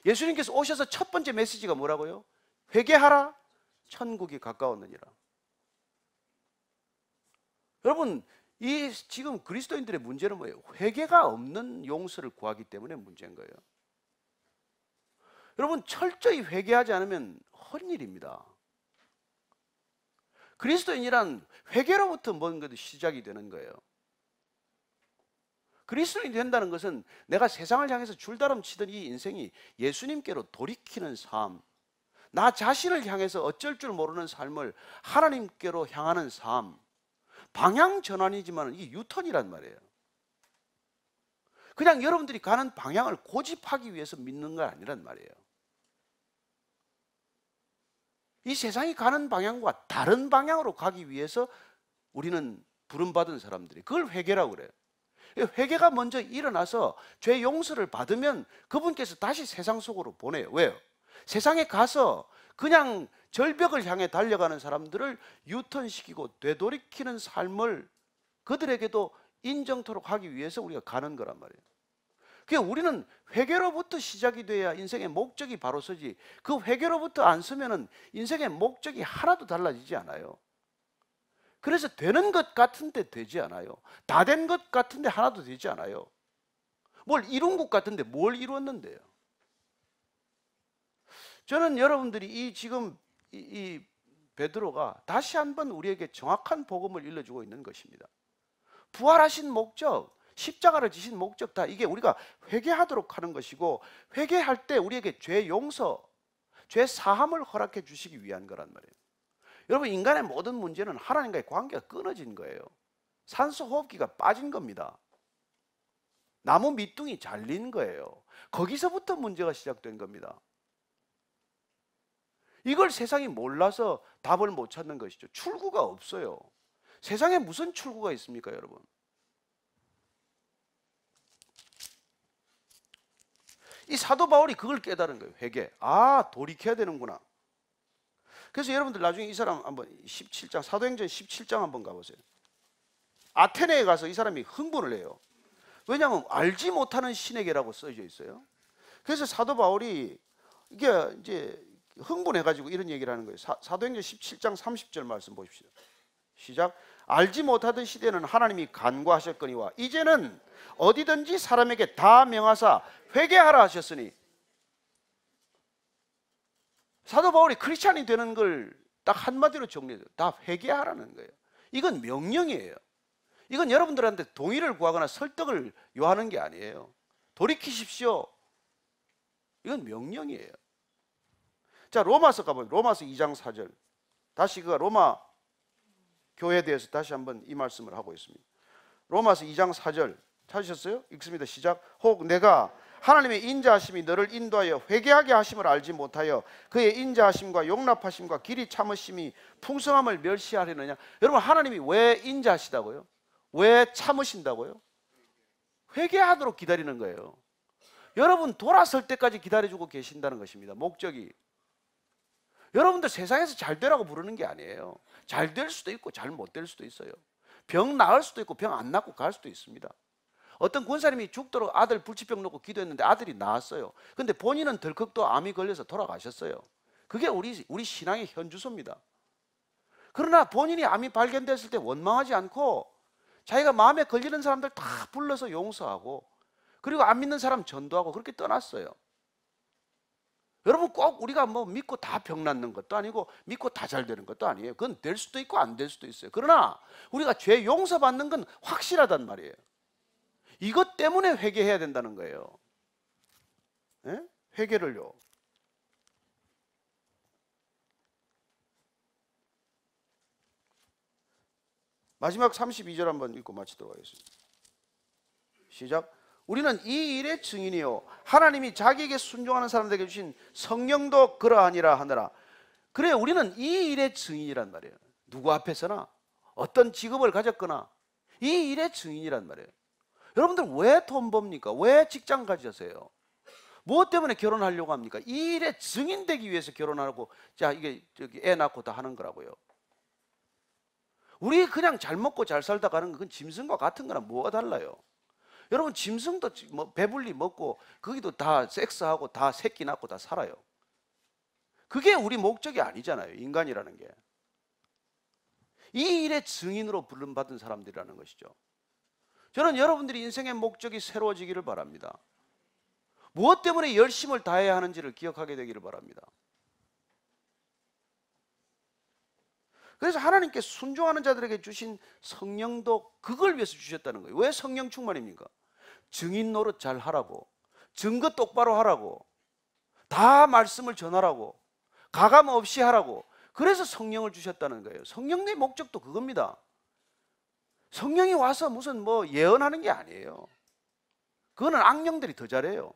예수님께서 오셔서 첫 번째 메시지가 뭐라고요? 회개하라, 천국이 가까웠느니라. 여러분, 이 지금 그리스도인들의 문제는 뭐예요? 회개가 없는 용서를 구하기 때문에 문제인 거예요. 여러분, 철저히 회개하지 않으면 헛일입니다. 그리스도인이란 회개로부터 뭔가 시작이 되는 거예요. 그리스도인이 된다는 것은 내가 세상을 향해서 줄다름 치던 이 인생이 예수님께로 돌이키는 삶, 나 자신을 향해서 어쩔 줄 모르는 삶을 하나님께로 향하는 삶, 방향 전환이지만 이게 유턴이란 말이에요. 그냥 여러분들이 가는 방향을 고집하기 위해서 믿는 건 아니란 말이에요. 이 세상이 가는 방향과 다른 방향으로 가기 위해서 우리는 부름받은 사람들이 그걸 회개라고 그래요. 회개가 먼저 일어나서 죄 용서를 받으면 그분께서 다시 세상 속으로 보내요. 왜요? 세상에 가서 그냥 절벽을 향해 달려가는 사람들을 유턴시키고 되돌이키는 삶을 그들에게도 인정토록 하기 위해서 우리가 가는 거란 말이에요. 그러니까 우리는 회개로부터 시작이 돼야 인생의 목적이 바로 서지, 그 회개로부터 안 서면은 인생의 목적이 하나도 달라지지 않아요. 그래서 되는 것 같은데 되지 않아요. 다 된 것 같은데 하나도 되지 않아요. 뭘 이룬 것 같은데 뭘 이루었는데요. 저는 여러분들이 지금 이 베드로가 다시 한번 우리에게 정확한 복음을 일러주고 있는 것입니다. 부활하신 목적, 십자가를 지신 목적, 다 이게 우리가 회개하도록 하는 것이고, 회개할 때 우리에게 죄 용서, 죄 사함을 허락해 주시기 위한 거란 말이에요. 여러분, 인간의 모든 문제는 하나님과의 관계가 끊어진 거예요. 산소 호흡기가 빠진 겁니다. 나무 밑둥이 잘린 거예요. 거기서부터 문제가 시작된 겁니다. 이걸 세상이 몰라서 답을 못 찾는 것이죠. 출구가 없어요. 세상에 무슨 출구가 있습니까, 여러분? 이 사도 바울이 그걸 깨달은 거예요. 회개. 아, 돌이켜야 되는구나. 그래서 여러분들 나중에 이 사람 한번 17장, 사도행전 17장 한번 가보세요. 아테네에 가서 이 사람이 흥분을 해요. 왜냐하면 알지 못하는 신에게라고 써져 있어요. 그래서 사도 바울이 이게 이제 흥분해가지고 이런 얘기를 하는 거예요. 사도행전 17장 30절 말씀 보십시오. 시작. 알지 못하던 시대는 하나님이 간과하셨거니와 이제는 어디든지 사람에게 다 명하사 회개하라 하셨으니. 사도 바울이 크리스찬이 되는 걸 딱 한마디로 정리해요. 다 회개하라는 거예요. 이건 명령이에요. 이건 여러분들한테 동의를 구하거나 설득을 요하는 게 아니에요. 돌이키십시오. 이건 명령이에요. 자, 로마서 가보면 로마서 2장 4절. 다시 그 로마 교회에 대해서 다시 한번 이 말씀을 하고 있습니다. 로마서 2장 4절 찾으셨어요? 읽습니다. 시작. 혹 내가 하나님의 인자하심이 너를 인도하여 회개하게 하심을 알지 못하여 그의 인자하심과 용납하심과 길이 참으심이 풍성함을 멸시하려느냐. 여러분, 하나님이 왜 인자하시다고요? 왜 참으신다고요? 회개하도록 기다리는 거예요. 여러분 돌아설 때까지 기다려주고 계신다는 것입니다. 목적이. 여러분들 세상에서 잘 되라고 부르는 게 아니에요. 잘 될 수도 있고 잘 못 될 수도 있어요. 병 나을 수도 있고 병 안 낫고 갈 수도 있습니다. 어떤 권사님이 죽도록 아들 불치병 놓고 기도했는데 아들이 나았어요. 근데 본인은 덜컥도 암이 걸려서 돌아가셨어요. 그게 우리 신앙의 현주소입니다. 그러나 본인이 암이 발견됐을 때 원망하지 않고 자기가 마음에 걸리는 사람들 다 불러서 용서하고 그리고 안 믿는 사람 전도하고 그렇게 떠났어요. 여러분, 꼭 우리가 뭐 믿고 다 병 낫는 것도 아니고 믿고 다 잘 되는 것도 아니에요. 그건 될 수도 있고 안 될 수도 있어요. 그러나 우리가 죄 용서받는 건 확실하단 말이에요. 이것 때문에 회개해야 된다는 거예요. 예? 회개를요. 마지막 32절 한번 읽고 마치도록 하겠습니다. 시작. 우리는 이 일의 증인이요 하나님이 자기에게 순종하는 사람들에게 주신 성령도 그러하니라 하느라. 그래, 우리는 이 일의 증인이란 말이에요. 누구 앞에서나 어떤 직업을 가졌거나 이 일의 증인이란 말이에요. 여러분들 왜 돈 법니까? 왜 직장 가지세요? 무엇 때문에 결혼하려고 합니까? 이 일의 증인 되기 위해서 결혼하고 자 이게 애 낳고 다 하는 거라고요. 우리 그냥 잘 먹고 잘 살다 가는 건 짐승과 같은 거랑 뭐가 달라요? 여러분, 짐승도 뭐 배불리 먹고 거기도 다 섹스하고 다 새끼 낳고 다 살아요. 그게 우리 목적이 아니잖아요. 인간이라는 게. 이 일의 증인으로 부름받은 사람들이라는 것이죠. 저는 여러분들이 인생의 목적이 새로워지기를 바랍니다. 무엇 때문에 열심을 다해야 하는지를 기억하게 되기를 바랍니다. 그래서 하나님께 순종하는 자들에게 주신 성령도 그걸 위해서 주셨다는 거예요. 왜 성령 충만입니까? 증인 노릇 잘 하라고, 증거 똑바로 하라고, 다 말씀을 전하라고, 가감 없이 하라고. 그래서 성령을 주셨다는 거예요. 성령의 목적도 그겁니다. 성령이 와서 무슨 뭐 예언하는 게 아니에요. 그거는 악령들이 더 잘해요.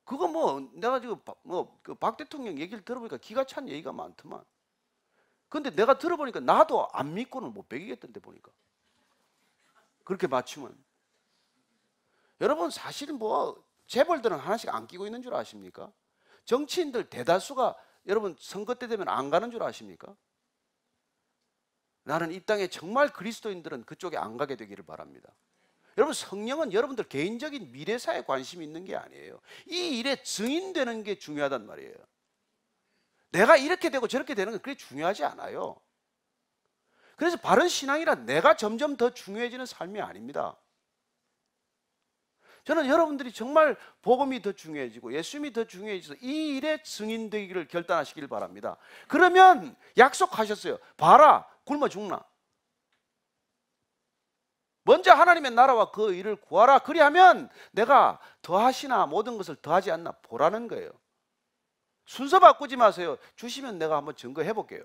그거 뭐 내가 지금 그 박 대통령 얘기를 들어보니까 기가 찬 얘기가 많더만. 근데 내가 들어보니까 나도 안 믿고는 못 베기겠던데 보니까. 그렇게 맞추면. 여러분, 사실 뭐 재벌들은 하나씩 안 끼고 있는 줄 아십니까? 정치인들 대다수가 여러분 선거 때 되면 안 가는 줄 아십니까? 나는 이 땅에 정말 그리스도인들은 그쪽에 안 가게 되기를 바랍니다. 여러분, 성령은 여러분들 개인적인 미래사에 관심이 있는 게 아니에요. 이 일에 증인되는 게 중요하단 말이에요. 내가 이렇게 되고 저렇게 되는 건 그게 중요하지 않아요. 그래서 바른 신앙이란 내가 점점 더 중요해지는 삶이 아닙니다. 저는 여러분들이 정말 복음이 더 중요해지고 예수님이 더 중요해져서 이 일에 증인되기를 결단하시길 바랍니다. 그러면 약속하셨어요. 봐라, 굶어 죽나? 먼저 하나님의 나라와 그 일을 구하라. 그리하면 내가 더하시나 모든 것을 더하지 않나 보라는 거예요. 순서 바꾸지 마세요. 주시면 내가 한번 증거해 볼게요.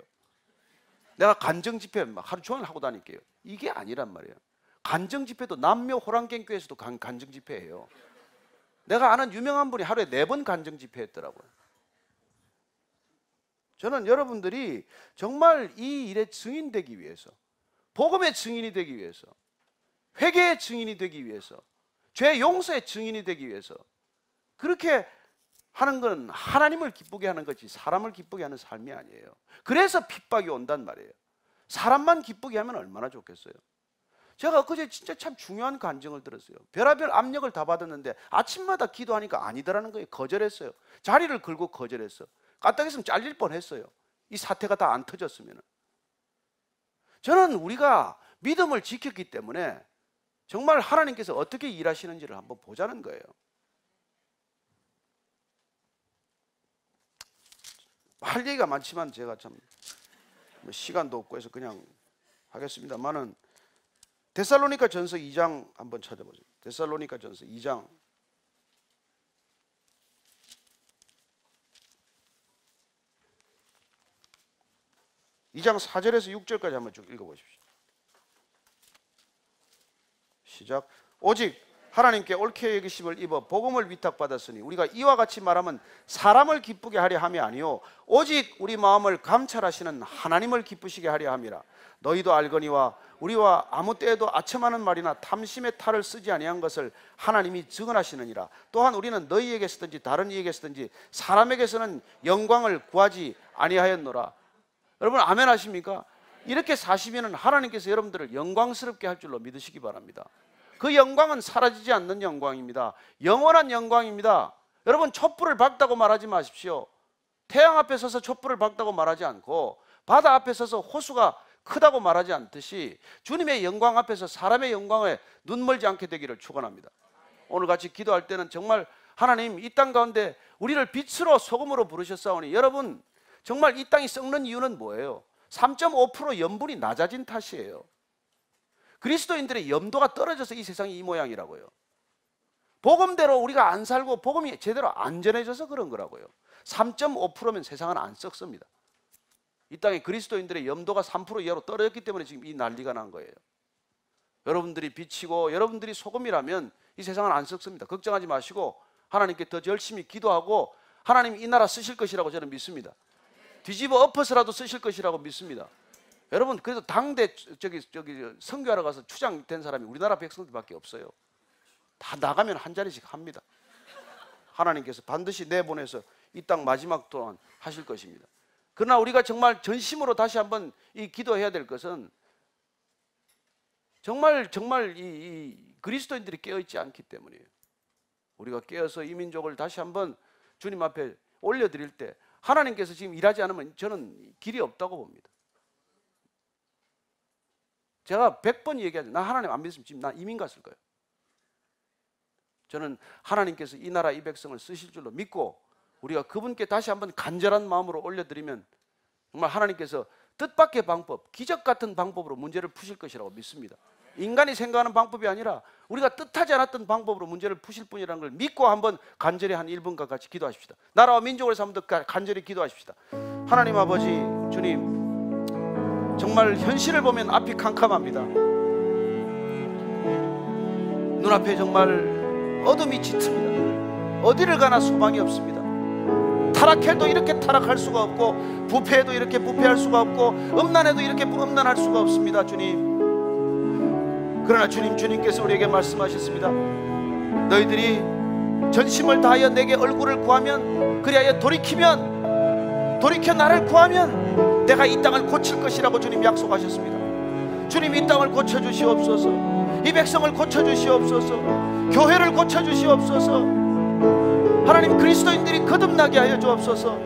내가 간증 집회 하루 종일 하고 다닐게요. 이게 아니란 말이에요. 간증 집회도 남묘 호랑갱교에서도 간증 집회예요. 내가 아는 유명한 분이 하루에 4번 간증 집회 했더라고요. 저는 여러분들이 정말 이 일에 증인되기 위해서, 복음의 증인이 되기 위해서, 회개의 증인이 되기 위해서, 죄 용서의 증인이 되기 위해서 그렇게 하는 건 하나님을 기쁘게 하는 거지 사람을 기쁘게 하는 삶이 아니에요. 그래서 핍박이 온단 말이에요. 사람만 기쁘게 하면 얼마나 좋겠어요. 제가 엊그제 진짜 참 중요한 간증을 들었어요. 별의별 압력을 다 받았는데 아침마다 기도하니까 아니더라는 거예요. 거절했어요. 자리를 걸고 거절했어. 까딱했으면 잘릴 뻔했어요. 이 사태가 다 안 터졌으면. 저는 우리가 믿음을 지켰기 때문에 정말 하나님께서 어떻게 일하시는지를 한번 보자는 거예요. 할 얘기가 많지만 제가 참 시간도 없고 해서 그냥 하겠습니다만은 데살로니가 전서 2장 한번 찾아보세요. 데살로니가 전서 2장 4절에서 6절까지 한번 쭉 읽어보십시오. 시작. 오직 하나님께 옳게 여기심을 입어 복음을 위탁받았으니 우리가 이와 같이 말하면 사람을 기쁘게 하려 함이 아니요 오직 우리 마음을 감찰하시는 하나님을 기쁘시게 하려 함이라. 너희도 알거니와 우리와 아무 때에도 아첨하는 말이나 탐심의 탈을 쓰지 아니한 것을 하나님이 증언하시느니라. 또한 우리는 너희에게서든지 다른 이에게서든지 사람에게서는 영광을 구하지 아니하였노라. 여러분 아멘 하십니까? 이렇게 사시면 하나님께서 여러분들을 영광스럽게 할 줄로 믿으시기 바랍니다. 그 영광은 사라지지 않는 영광입니다. 영원한 영광입니다. 여러분 촛불을 밝다고 말하지 마십시오. 태양 앞에 서서 촛불을 밝다고 말하지 않고 바다 앞에 서서 호수가 크다고 말하지 않듯이 주님의 영광 앞에서 사람의 영광에 눈멀지 않게 되기를 축원합니다. 오늘 같이 기도할 때는 정말 하나님 이 땅 가운데 우리를 빛으로 소금으로 부르셨사오니 여러분 정말 이 땅이 썩는 이유는 뭐예요? 3.5% 염분이 낮아진 탓이에요. 그리스도인들의 염도가 떨어져서 이 세상이 이 모양이라고요. 복음대로 우리가 안 살고 복음이 제대로 안 전해져서 그런 거라고요. 3.5%면 세상은 안 썩습니다. 이 땅에 그리스도인들의 염도가 3% 이하로 떨어졌기 때문에 지금 이 난리가 난 거예요. 여러분들이 빛이고 여러분들이 소금이라면 이 세상은 안 썩습니다. 걱정하지 마시고 하나님께 더 열심히 기도하고 하나님이 이 나라 쓰실 것이라고 저는 믿습니다. 뒤집어 엎어서라도 쓰실 것이라고 믿습니다. 여러분 그래도 당대 저기 선교하러 가서 추장된 사람이 우리나라 백성들밖에 없어요. 다 나가면 한 자리씩 합니다. 하나님께서 반드시 내보내서 이 땅 마지막 동안 하실 것입니다. 그러나 우리가 정말 전심으로 다시 한번 이 기도해야 될 것은 정말 이 그리스도인들이 깨어있지 않기 때문이에요. 우리가 깨어서 이 민족을 다시 한번 주님 앞에 올려드릴 때 하나님께서 지금 일하지 않으면 저는 길이 없다고 봅니다. 제가 100번 얘기하죠. 나 하나님 안 믿으면 지금 나 이민 갔을 거예요. 저는 하나님께서 이 나라 이 백성을 쓰실 줄로 믿고 우리가 그분께 다시 한번 간절한 마음으로 올려드리면 정말 하나님께서 뜻밖의 방법, 기적 같은 방법으로 문제를 푸실 것이라고 믿습니다. 인간이 생각하는 방법이 아니라 우리가 뜻하지 않았던 방법으로 문제를 푸실 분이라는 걸 믿고 한번 간절히 한 1분과 같이 기도하십시다. 나라와 민족을 위해서 한번 더 간절히 기도하십시다. 하나님 아버지 주님 정말 현실을 보면 앞이 캄캄합니다. 눈앞에 정말 어둠이 짙습니다. 어디를 가나 소망이 없습니다. 타락해도 이렇게 타락할 수가 없고 부패해도 이렇게 부패할 수가 없고 음란해도 이렇게 음란할 수가 없습니다. 주님 그러나 주님께서 우리에게 말씀하셨습니다. 너희들이 전심을 다하여 내게 얼굴을 구하면 그리하여 돌이켜 나를 구하면 내가 이 땅을 고칠 것이라고 주님 약속하셨습니다. 주님 이 땅을 고쳐주시옵소서. 이 백성을 고쳐주시옵소서. 교회를 고쳐주시옵소서. 하나님 그리스도인들이 거듭나게 하여 주옵소서.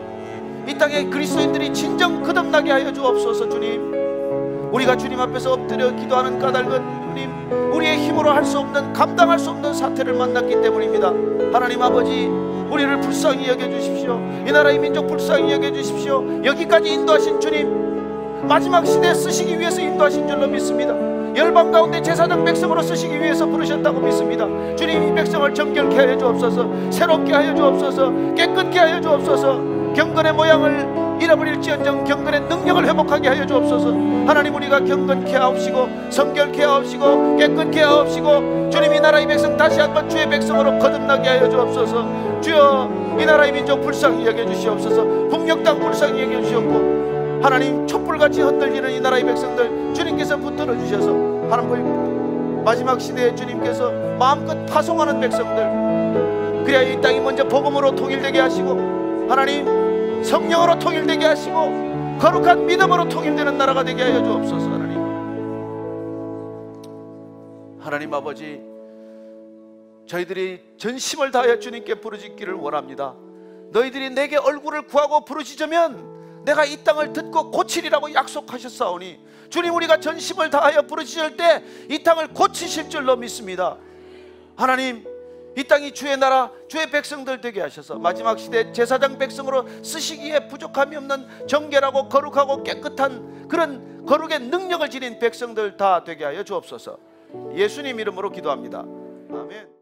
이 땅에 그리스도인들이 진정 거듭나게 하여 주옵소서. 주님 우리가 주님 앞에서 엎드려 기도하는 까닭은 주님 우리의 힘으로 할 수 없는 감당할 수 없는 사태를 만났기 때문입니다. 하나님 아버지 우리를 불쌍히 여겨주십시오. 이 나라 이 민족 불쌍히 여겨주십시오. 여기까지 인도하신 주님 마지막 시대에 쓰시기 위해서 인도하신 줄로 믿습니다. 열방 가운데 제사장 백성으로 쓰시기 위해서 부르셨다고 믿습니다. 주님, 이 백성을 정결케 하여 주옵소서. 새롭게 하여 주옵소서. 깨끗게 하여 주옵소서. 경건의 모양을 잃어버릴지언정 경건의 능력을 회복하게 하여 주옵소서. 하나님, 우리가 경건케 하옵시고 성결케 하옵시고 깨끗케 하옵시고 주님, 이 나라의 백성 다시 한번 주의 백성으로 거듭나게 하여 주옵소서. 주여, 이 나라의 민족 불쌍히 여겨주시옵소서. 북녘 땅 불쌍히 여겨주시옵고 하나님, 촛불같이 흔들리는 이 나라의 백성들 주님께서 붙들어 주셔서 하나님, 마지막 시대에 주님께서 마음껏 파송하는 백성들, 그래야 이 땅이 먼저 복음으로 통일되게 하시고 하나님, 성령으로 통일되게 하시고 거룩한 믿음으로 통일되는 나라가 되게 하여 주옵소서. 하나님 아버지, 저희들이 전심을 다하여 주님께 부르짖기를 원합니다. 너희들이 내게 얼굴을 구하고 부르짖으면 내가 이 땅을 듣고 고치리라고 약속하셨사오니 주님, 우리가 전심을 다하여 부르짖을 때 이 땅을 고치실 줄로 믿습니다. 하나님, 이 땅이 주의 나라, 주의 백성들 되게 하셔서 마지막 시대 제사장 백성으로 쓰시기에 부족함이 없는 정결하고 거룩하고 깨끗한 그런 거룩의 능력을 지닌 백성들 다 되게 하여 주옵소서. 예수님 이름으로 기도합니다. 아멘.